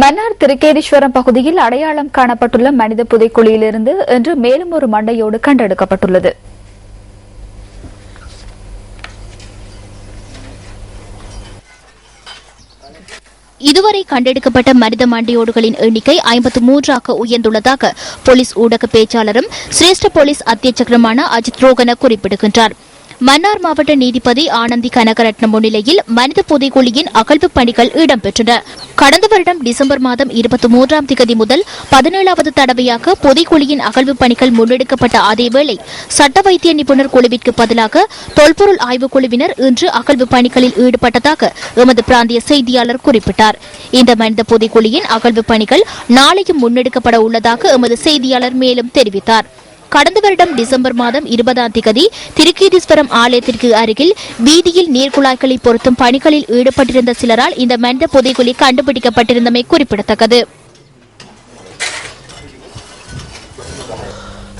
மன்னார் திருக்கேதீஸ்வரம் பகுதியில் அடையாளம் காணப்பட்டுள்ள மனித புதைக்குழியிலிருந்து இன்று மேலும் ஒரு மண்டையோடு கண்டெடுக்கப்பட்டுள்ளது. இதுவரை கண்டெடுக்கப்பட்ட மனித மண்டையோடுகளின் எண்ணிக்கை 53ஆக உயர்ந்துள்ளதாக போலீஸ் ஊடக பேச்சாளரும் சிரேஷ்ட போலீஸ் அத்தியட்சகருமான அஜித் ரோகன குறிப்பிடுகின்றார். மன்னார் மாவட்ட நீதிபதி ஆனந்தி கனகரட்னம் முன்னிலையில் மனித புதைக்குழியின் அகழ்வு பணிகள் இடம்பெற்றன. கடந்த வருடம் டிசம்பர் மாதம் 23ஆம் தேதி முதல் 17வது தடவையாக புதைக்குழியின் அகழ்வு பணிகள் முன்னெடுக்கப்பட்ட அதேவேளை சட்ட வைத்திய நிபுணர் குழுவிற்கு பதிலாக தொல்பொருள் ஆய்வுக் குழுவினர் இன்று அகழ்வு பணிகளில் ஈடுபட்டதாக எமது பிராந்திய செய்தியாளர் குறிப்பிட்டார். இந்த மனித புதைக்குழியின் அகழ்வு பணிகள் நாளையும் முன்னெடுக்கப்பட உள்ளதாக எமது செய்தியாளர் மேலும் தெரிவித்தார். கடந்த வருடம் டிசம்பர் மாதம் 20ஆம் தேதி திருக்கேதீஸ்வரம் ஆலயத்திற்கு அருகில் வீதியில் நீர்க்குழாய்களை பொருத்தும் பணிகளில் ஈடுபட்டிருந்த சிலரால் இந்த மனித புதைக்குழி கண்டுபிடிக்கப்பட்டிருந்தமை குறிப்பிடத்தக்கது.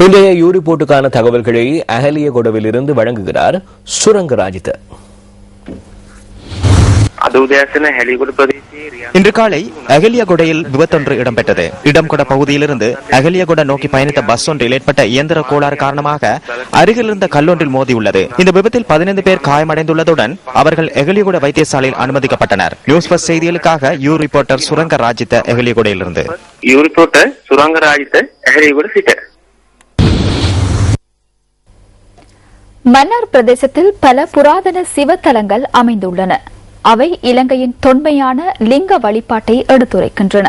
இன்றைய யூரி போட்டுக்கான தகவல்களை அகலியகொடவிலிருந்து வழங்குகிறார் சுரங்கராஜித. இன்று காலை அகலியகொடையில் விபத்தொன்று இடம்பெற்றது. இடம்கொட பகுதியிலிருந்து அகலியகொட நோக்கி பயணித்த பஸ் ஒன்றில் ஏற்பட்ட இயந்திர கோளாறு காரணமாக அருகில் இருந்த கல்லொன்றில் மோதியுள்ளது. இந்த விபத்தில் 15 பேர் காயமடைந்துள்ளதுடன் அவர்கள் அகலியகொட வைத்தியசாலையில் அனுமதிக்கப்பட்டனர். நியூஸ் பஸ் செய்திகளுக்காக யூ ரிப்போர்ட்டர் சுரங்க ராஜித்த அகலியகொடையிலிருந்து. மன்னார் பிரதேசத்தில் பல புராதன சிவத்தலங்கள் அமைந்துள்ளன. அவை இலங்கையின் தொன்மையான லிங்க வழிபாட்டை எடுத்துரைக்கின்றன.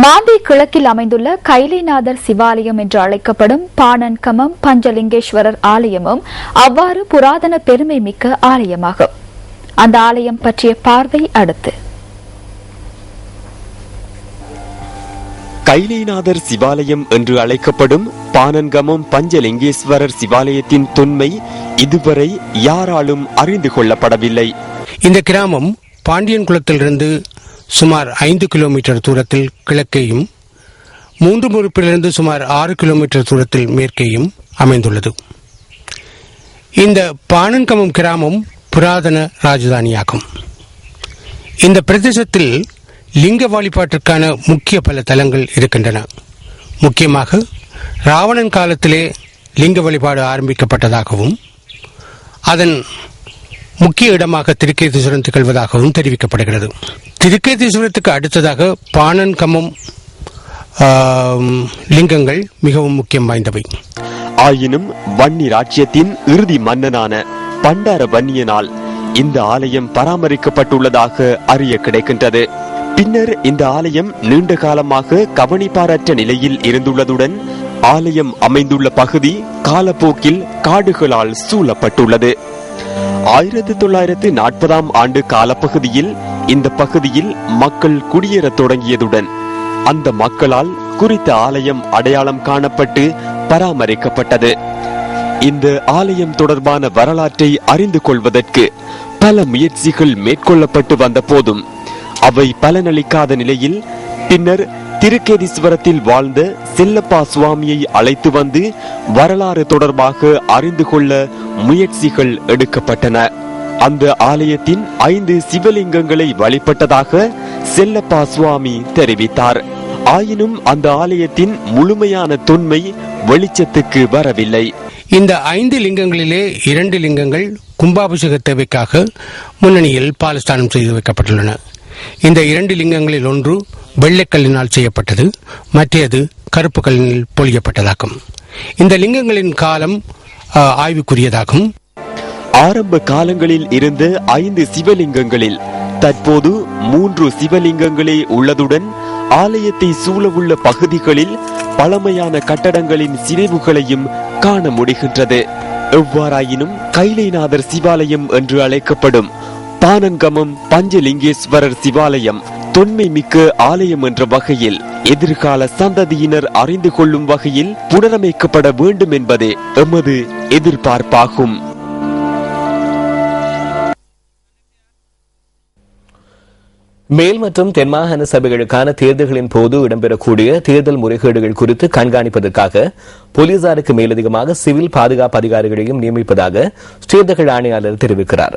மாந்தி கிழக்கில் அமைந்துள்ள கைலைநாதர் சிவாலயம் என்று அழைக்கப்படும் பாணன்கமம் பஞ்சலிங்கேஸ்வரர் ஆலயமும் அவ்வாறு புராதன பெருமை மிக்க ஆலயமாகும். அந்த ஆலயம் பற்றிய பார்வை அடுத்து. கைலைநாதர் சிவாலயம் என்று அழைக்கப்படும் பாணன்கமம் பஞ்சலிங்கேஸ்வரர் சிவாலயத்தின் தொன்மை இதுவரை யாராலும் அறிந்து கொள்ளப்படவில்லை. இந்த கிராமம் பாண்டியன் குளத்திலிருந்து சுமார் 5 கிலோமீட்டர் தூரத்தில் கிழக்கேயும், 3 முறுப்பிலிருந்து சுமார் 6 கிலோமீட்டர் தூரத்தில் மேற்கேயும் அமைந்துள்ளது. இந்த பாணன்கமம் கிராமம் புராதன ராஜதானியாகும். இந்த பிரதேசத்தில் லிங்க வழிபாட்டிற்கான முக்கிய பல தலங்கள் இருக்கின்றன. முக்கியமாக ராவணன் காலத்திலே லிங்க வழிபாடு ஆரம்பிக்கப்பட்டதாகவும் அதன் முக்கிய இடமாக திருக்கேதீஸ்வரம் திகழ்வதாகவும் தெரிவிக்கப்படுகிறது. திருக்கேதீஸ்வரத்துக்கு அடுத்ததாக பாணன்கமம் லிங்கங்கள் மிகவும் முக்கியம் வாய்ந்தவை. ஆயினும் வன்னி ராஜ்யத்தின் இறுதி மன்னனான பண்டார வன்னியனால் இந்த ஆலயம் பராமரிக்கப்பட்டுள்ளதாக அறிய கிடைக்கின்றது. பின்னர் இந்த ஆலயம் நீண்ட காலமாக கவனிப்பாரற்ற நிலையில் இருந்துள்ளதுடன் ஆலயம் அமைந்துள்ள பகுதி காலப்போக்கில் காடுகளால் சூழப்பட்டுள்ளது. 1940ஆம் ஆண்டு காலப்பகுதியில் இந்த பகுதியில் மக்கள் குடியேற தொடங்கியதுடன் அந்த மக்களால் குறித்த ஆலயம் அடையாளம் காணப்பட்டு பராமரிக்கப்பட்டது. இந்த ஆலயம் தொடர்பான வரலாற்றை அறிந்து கொள்வதற்கு பல முயற்சிகள் மேற்கொள்ளப்பட்டு வந்த போதும் அவை பலனளிக்காத நிலையில் பின்னர் திருக்கேதீஸ்வரத்தில் வாழ்ந்த செல்லப்பா சுவாமியை அழைத்து வந்து வரலாறு தொடர்பாக அறிந்து கொள்ள முயற்சிகள் எடுக்கப்பட்டன. அந்த ஆலயத்தின் 5 சிவலிங்கங்களை வழிபட்டதாக செல்லப்பா சுவாமி தெரிவித்தார். ஆயினும் அந்த ஆலயத்தின் முழுமையான தொன்மை வெளிச்சத்துக்கு வரவில்லை. இந்த 5 லிங்கங்களிலே 2 லிங்கங்கள் கும்பாபிஷேக தேவைக்காக முன்னணியில் பாலஸ்தானம் செய்து வைக்கப்பட்டுள்ளன. இந்த 2 லிங்கங்களில் ஒன்று வெள்ளைக்கல்லினால் செய்யப்பட்டது, மற்றது கருப்பு கல்லினால் பொழியப்பட்டதாகும். இந்த லிங்கங்களின் காலம் ஆய்வுக்குரியதாகும். ஆரம்ப காலங்களில் இருந்த 5 சிவலிங்கங்களில் தற்போது 3 சிவலிங்கங்களே உள்ளதுடன் ஆலயத்தை சூழவுள்ள பகுதிகளில் பழமையான கட்டடங்களின் சிதைவுகளையும் காண முடிகின்றது. எவ்வாறாயினும் கைலைநாதர் சிவாலயம் என்று அழைக்கப்படும் பாணன்கமம் பஞ்சலிங்கேஸ்வரர் சிவாலயம் தொன்மை மிக்க ஆலயம் என்ற வகையில் எதிர்கால சந்ததியினர் அறிந்து கொள்ளும் வகையில் புனரமைக்கப்பட வேண்டும் என்பதே எமது எதிர்பார்ப்பாகும். மேல் மற்றும் தென்மாகாண சபைகளுக்கான தேர்தல்களின் போது இடம்பெறக்கூடிய தேர்தல் முறைகேடுகள் குறித்து கண்காணிப்பதற்காக போலீசாருக்கு மேலதிகமாக சிவில் பாதுகாப்பு அதிகாரிகளையும் நியமிப்பதாக தேர்தல்கள் ஆணையாளர் தெரிவிக்கிறார்.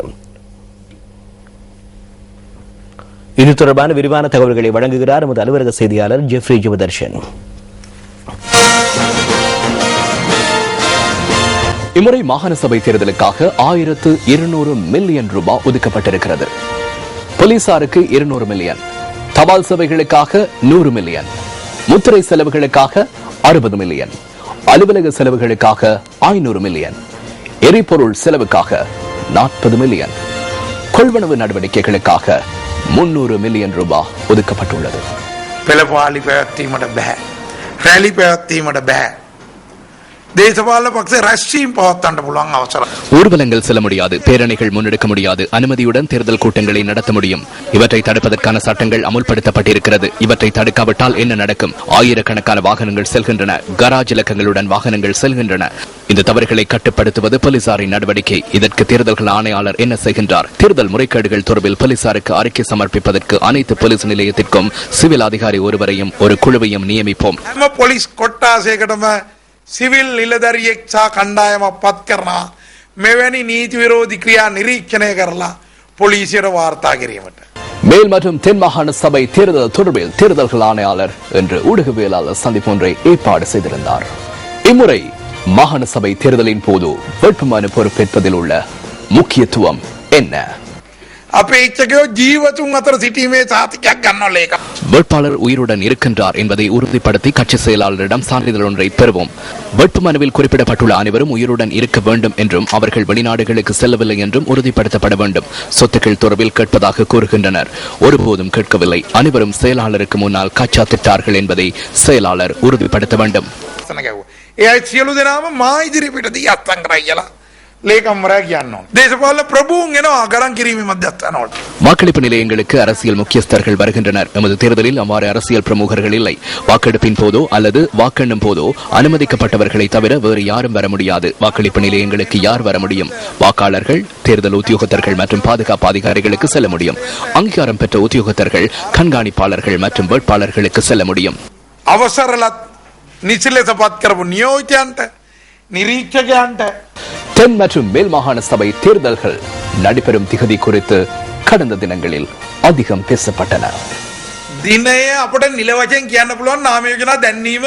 இது தொடர்பான விரிவான தகவல்களை வழங்குகிறார் நமது அலுவலக செய்தியாளர் ஜெஃப்ரி ஜுவதர்ஷன். இம்முறை மாகாண சபை தேர்தலுக்காக 1200 மில்லியன் ரூபாய் ஒதுக்கப்பட்டிருக்கிறது. போலீசாருக்கு 200 மில்லியன், தபால் சேவைகளுக்காக 100 மில்லியன், முத்திரை செலவுகளுக்காக 60 மில்லியன், அலுவலக செலவுகளுக்காக 500 மில்லியன், எரிபொருள் செலவுக்காக 40 மில்லியன், கொள்வனவு நடவடிக்கைகளுக்காக 300 மில்லியன் ரூபாய் ஒதுக்கப்பட்டுள்ளது. පෙළපාලි පැවැත්වීමට බැහැ, රැලි පැවැත්වීමට බැහැ, දේශපාලන පක්ෂ රැස්වීම් පවත්වන්න පුළුවන් අවසර. ஊர்வலங்கள் செல்ல முடியாது, பேரணிகள் முன்னெடுக்க முடியாது, அனுமதியுடன் தேர்தல் கூட்டங்களை நடத்த முடியும். இவற்றை தடுப்பதற்கான சட்டங்கள் அமுல்படுத்தப்பட்டிருக்கிறது. இவற்றை தடுக்காவிட்டால் என்ன நடக்கும்? ஆயிரக்கணக்கான வாகனங்கள் செல்கின்றன, கராஜ் இலக்கங்களுடன் வாகனங்கள் செல்கின்றன. இந்த தவறுகளை கட்டுப்படுத்துவது போலீசாரின் நடவடிக்கை. இதற்கு தேர்தல்கள் ஆணையாளர் என்ன செய்கின்றார்? தேர்தல் முறைகேடுகள் தொடர்பில் போலீசாருக்கு அறிக்கை சமர்ப்பிப்பதற்கு அனைத்து போலீஸ் நிலையத்திற்கும் சிவில் அதிகாரி ஒருவரையும் ஒரு குழுவையும் நியமிப்போம். පොලිස් කොට්ටාසයකටම සිවිල් නිලධරියෙක් සහ කණ්ඩායමක් පත් කරනවා මෙවැනි නීති විරෝධී ක්‍රියා නිරීක්ෂණය කරලා පොලිසියට වාර්තා කිරීමට. மேல் மற்றும் தென் மாகாண சபை தேர்தல் தொடர்பில் தேர்தல்கள் ஆணையாளர் என்று ஊடகவியலாளர் சந்திப்பு ஒன்றை ஏற்பாடு செய்திருந்தார். இம்முறை மாகாண சபை தேர்தலின் போது வேட்புமனு பொறுப்பேற்பதில் உள்ள முக்கியத்துவம் என்ன? අපේක්ෂකයෝ ජීවතුන් අතර සිටීමේ සාතිකයක් ගන්නවල ඒක. வேட்பாளர் உயிருடன் இருக்கின்றார் என்பதை உறுதிப்படுத்தி கட்சி செயலாளரிடம் சான்றிதழ் ஒன்றை பெறுவோம். வேட்புமனுவில் குறிப்பிடப்பட்டுள்ள அனைவரும் உயிருடன் இருக்க வேண்டும் என்றும் அவர்கள் வெளிநாடுகளுக்கு செல்லவில்லை என்றும் உறுதிப்படுத்தப்பட வேண்டும். சொத்துக்கள் தொடர்பில் கேட்பதாக கூறுகின்றனர். ஒருபோதும் கேட்கவில்லை. அனைவரும் செயலாளருக்கு முன்னால் காச்சாத்திட்டார்கள் என்பதை செயலாளர் உறுதிப்படுத்த வேண்டும். ඒ අය සියලු දෙනාම මා ඉදිරිපිටදී අත්සන් කරයි කියලා ලේකම්වරයා කියන්න ඕන. දේශපාලන ප්‍රභූන් එනවා ගණන් කිරීමේ මධ්‍යස්ථානවලට. வாக்களிப்பு நிலையங்களுக்கு அரசியல் முக்கியஸ்தர்கள் வருகின்றனர். எமது தேர்தலில் அவ்வாறு அரசியல் பிரமுகர்கள் இல்லை. வாக்கெடுப்பின் போதோ அல்லது வாக்கெண்ணும் போதோ அனுமதிக்கப்பட்டவர்களை தவிர வேறு யாரும் வர முடியாது. வாக்களிப்பு நிலையங்களுக்கு யார் வர முடியும்? வாக்காளர்கள், தேர்தல் உத்தியோகத்தர்கள் மற்றும் பாதுகாப்பு அதிகாரிகளுக்கு செல்ல முடியும். அங்கீகாரம் பெற்ற உத்தியோகத்தர்கள், கண்காணிப்பாளர்கள் மற்றும் வேட்பாளர்களுக்கு செல்ல முடியும். අවසරලත් නිසිලෙස පත් කරපු නියෝජිතයන්ට, නිරීක්ෂකයන්ට தென் மற்றும் மேல் மாகாண சபை தேர்தல்கள் நடைபெறும் திகதி குறித்து கடந்த தினங்களில் அதிகம் பேசப்பட்டன. දිනය අපට නිල වශයෙන් කියන්න පුළුවන් නාම යෝජනා දැන්වීම.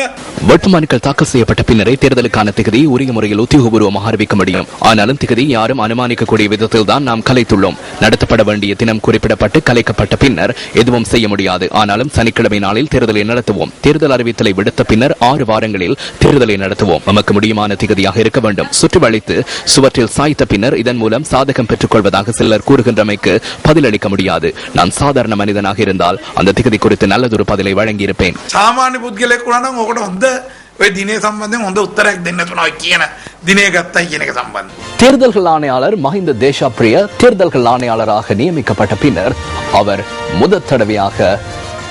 வேட்புமனுக்கள் தாக்கல் செய்யப்பட்ட பின்னரே தேர்தலுக்கான திகதியை உரிய முறையில் உத்தியோகபூர்வமாக அறிவிக்க முடியும். ஆனாலும் திகதி யாரும் அனுமானிக்கக்கூடிய விதத்தில் தான் நாம் கலைத்துள்ளோம். நடத்தப்பட வேண்டிய தினம் குறிப்பிடப்பட்டு கலைக்கப்பட்ட பின்னர் எதுவும் செய்ய முடியாது. ஆனாலும் சனிக்கிழமை நாளில் தேர்தலை நடத்துவோம். தேர்தல் அறிவித்தலை விடுத்த பின்னர் 6 வாரங்களில் தேர்தலை நடத்துவோம். நமக்கு முடியுமான திகதியாக இருக்க வேண்டும். சுற்றி வளைத்து சுவற்றில் சாய்த்த பின்னர் இதன் மூலம் சாதகம் பெற்றுக் கொள்வதாக சிலர் கூறுகின்றமைக்கு பதிலளிக்க முடியாது. நான் சாதாரண மனிதனாக இருந்தால் அந்த திகதி குறித்து நல்லதொரு பதிலை வழங்கியிருப்பேன். සාමාන්‍ය පුද්ගලයෙක් වුණා නම් ඔකට හොඳ ඔය දිනේ සම්බන්ධයෙන් හොඳ උත්තරයක් දෙන්න තුනයි කියන දිනේ ගත්තයි කියන එක සම්බන්ධ. தேர்தல்கள் ஆணையாளர் மஹிந்த தேசாப்பிரிய தேர்தல்கள் ஆணையாளராக நியமிக்கப்பட்ட பின்னர் அவர் முதற் தடவையாக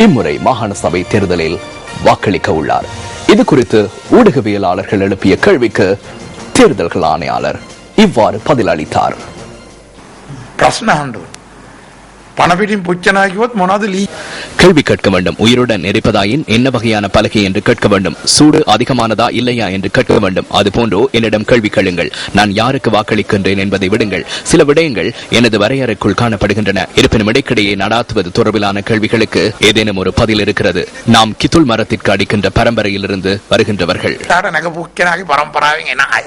இம்முறை மாகாண சபை தேர்தலில் வாக்களிக்க உள்ளார். இது குறித்து ஊடகவியலாளர்கள் எழுப்பிய கேள்விக்கு தேர்தல்கள் ஆணையாளர் இவ்வாறு பதிலளித்தார். ප්‍රශ්න අහන්න பணப்பிடியும் புச்சனா කිව්වොත් මොනවද ලී? கேள்வி கேட்க வேண்டும். உயிருடன் எரிப்பதாயின் என்ன வகையான பலகை என்று கேட்க வேண்டும். சூடு அதிகமானதா இல்லையா என்று கேட்க வேண்டும். அதுபோன்றோ என்னிடம் கேள்வி கேளுங்கள். நான் யாருக்கு வாக்களிக்கின்றேன் என்பதை விடுங்கள். சில விடயங்கள் எனது வரையறைக்குள் காணப்படுகின்றன. இருப்பினும் இடைக்கிடையே நடாத்துவது தொடர்பிலான கேள்விகளுக்கு ஏதேனும் ஒரு பதில் இருக்கிறது. நாம் கித்துல் மரத்திற்கு அடிக்கின்ற பரம்பரையிலிருந்து வருகின்றவர்கள். තාට නැගපු කෙනාගේ පරම්පරාවෙන් එන අය.